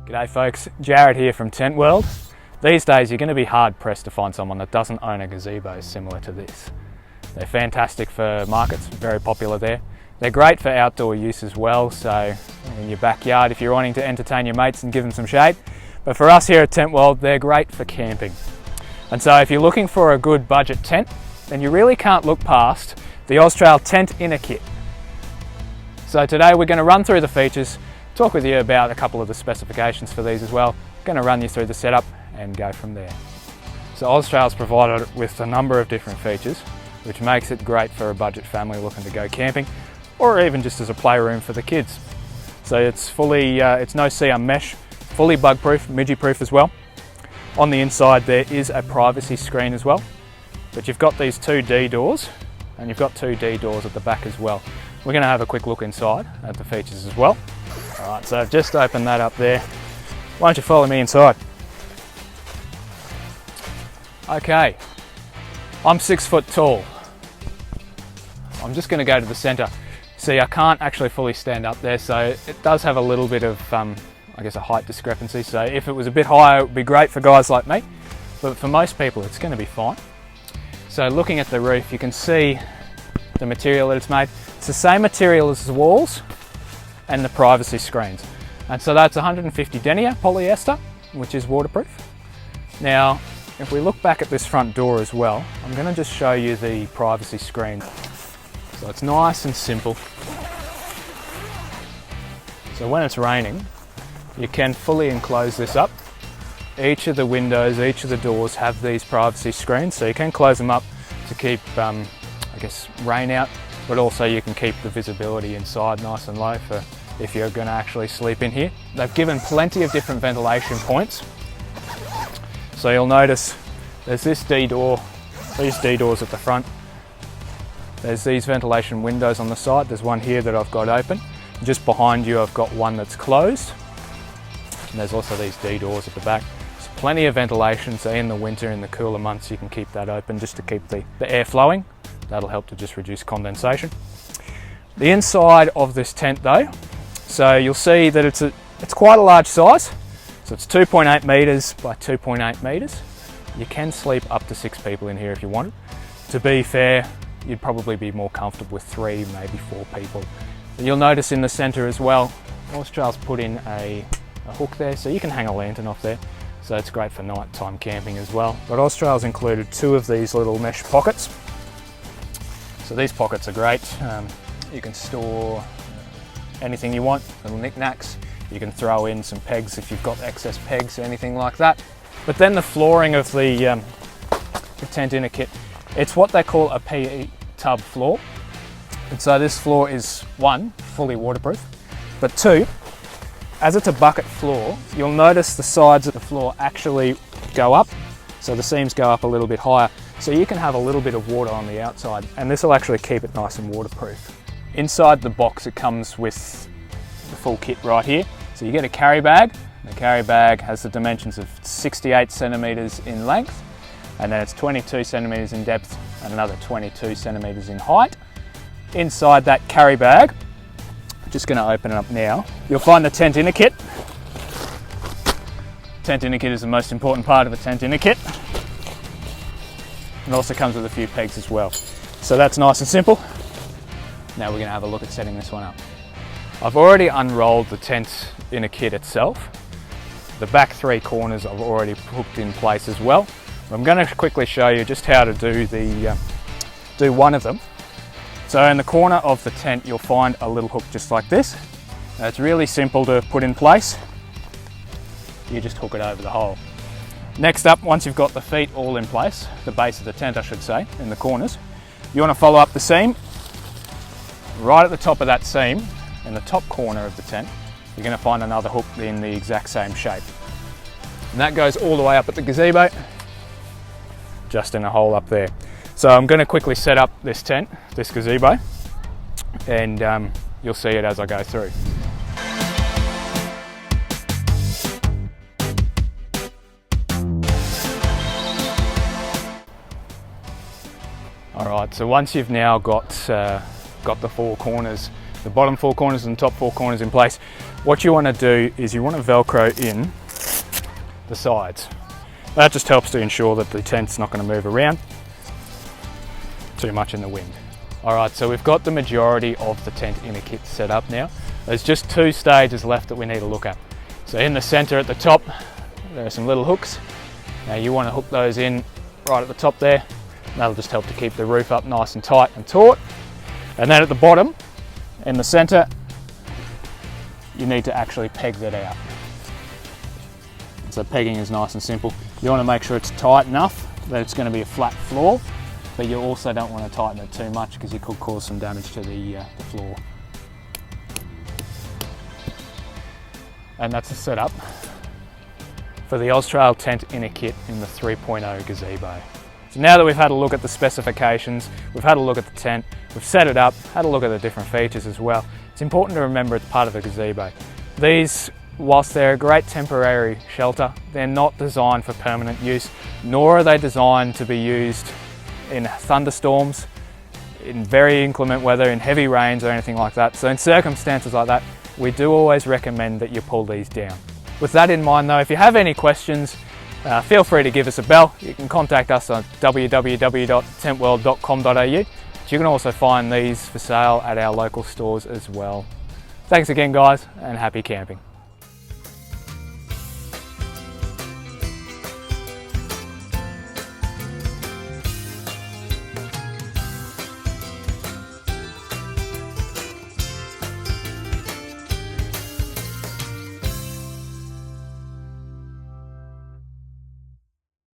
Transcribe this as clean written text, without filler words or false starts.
G'day folks, Jarrod here from Tentworld. These days you're going to be hard pressed to find someone that doesn't own a gazebo similar to this. They're fantastic for markets, very popular there. They're great for outdoor use as well, so in your backyard if you're wanting to entertain your mates and give them some shade. But for us here at Tentworld, they're great for camping. And so if you're looking for a good budget tent, then you really can't look past the Oztrail Tent Inner Kit. So today we're going to run through the features, talk with you about a couple of the specifications for these as well. Going to run you through the setup and go from there. So Oztrail's provided it with a number of different features, which makes it great for a budget family looking to go camping, or even just as a playroom for the kids. So it's fully, it's no CM mesh, fully bug proof, midgie proof as well. On the inside there is a privacy screen as well, but you've got these two D doors, and you've got two D doors at the back as well. We're going to have a quick look inside at the features as well. Alright, so I've just opened that up there. Why don't you follow me inside? Okay, I'm 6 foot tall. I'm just going to go to the centre. See, I can't actually fully stand up there, so it does have a little bit of, I guess, a height discrepancy. So if it was a bit higher, it would be great for guys like me, but for most people, it's going to be fine. So looking at the roof, you can see the material that it's made. It's the same material as the walls and the privacy screens. And so that's 150 denier polyester, which is waterproof. Now, if we look back at this front door as well, I'm going to just show you the privacy screen. So it's nice and simple. So when it's raining, you can fully enclose this up. Each of the windows, each of the doors have these privacy screens, so you can close them up to keep, I guess, rain out, but also you can keep the visibility inside nice and low for if you're going to actually sleep in here. They've given plenty of different ventilation points. So you'll notice there's this D door, these D doors at the front. There's these ventilation windows on the side. There's one here that I've got open. Just behind you I've got one that's closed. And there's also these D doors at the back. There's plenty of ventilation, so in the winter, in the cooler months, you can keep that open just to keep the air flowing. That'll help to just reduce condensation. The inside of this tent though, so you'll see that it's quite a large size. So it's 2.8 metres by 2.8 metres. You can sleep up to 6 people in here if you wanted. To be fair, you'd probably be more comfortable with 3, maybe 4 people. You'll notice in the centre as well, Oztrail's put in a hook there, so you can hang a lantern off there. So it's great for nighttime camping as well. But Oztrail's included 2 of these little mesh pockets. So these pockets are great. You can store anything you want, little knickknacks. You can throw in some pegs if you've got excess pegs, anything like that. But then the flooring of the tent inner kit, it's what they call a PE tub floor. And so this floor is 1, fully waterproof, but 2, as it's a bucket floor, you'll notice the sides of the floor actually go up. So the seams go up a little bit higher. So you can have a little bit of water on the outside, and this will actually keep it nice and waterproof. Inside the box it comes with the full kit right here. So you get a carry bag. The carry bag has the dimensions of 68 centimetres in length, and then it's 22 centimetres in depth and another 22 centimetres in height. Inside that carry bag, I'm just going to open it up now, you'll find the tent inner kit. Tent inner kit is the most important part of a tent inner kit. It also comes with a few pegs as well. So that's nice and simple. Now we're going to have a look at setting this one up. I've already unrolled the tent inner kit itself. The back 3 corners I've already hooked in place as well. I'm going to quickly show you just how to do one of them. So in the corner of the tent you'll find a little hook just like this. Now it's really simple to put in place. You just hook it over the hole. Next up, once you've got the feet all in place, the base of the tent I should say, in the corners, you want to follow up the seam. Right at the top of that seam, in the top corner of the tent, you're going to find another hook in the exact same shape. And that goes all the way up at the gazebo, just in a hole up there. So I'm going to quickly set up this tent, this gazebo, and you'll see it as I go through. Alright, so once you've now got the 4 corners the bottom 4 corners and the top 4 corners in place. What you want to do is you want to Velcro in the sides. That just helps to ensure that the tent's not going to move around too much in the wind. Alright, so we've got the majority of the tent inner kit set up now. There's just 2 stages left that we need to look at. So in the center at the top, there are some little hooks. Now you want to hook those in right at the top there. That'll just help to keep the roof up nice and tight and taut. And then at the bottom, in the center, you need to actually peg that out. So pegging is nice and simple. You want to make sure it's tight enough that it's going to be a flat floor, but you also don't want to tighten it too much because you could cause some damage to the floor. And that's the setup for the Oztrail tent inner kit in the 3.0 gazebo. So now that we've had a look at the specifications, we've had a look at the tent, we've set it up, had a look at the different features as well, it's important to remember it's part of the gazebo. These, whilst they're a great temporary shelter, they're not designed for permanent use, nor are they designed to be used in thunderstorms, in very inclement weather, in heavy rains or anything like that. So in circumstances like that, we do always recommend that you pull these down. With that in mind though, if you have any questions, feel free to give us a bell. You can contact us on www.tentworld.com.au. You can also find these for sale at our local stores as well. Thanks again guys, and happy camping.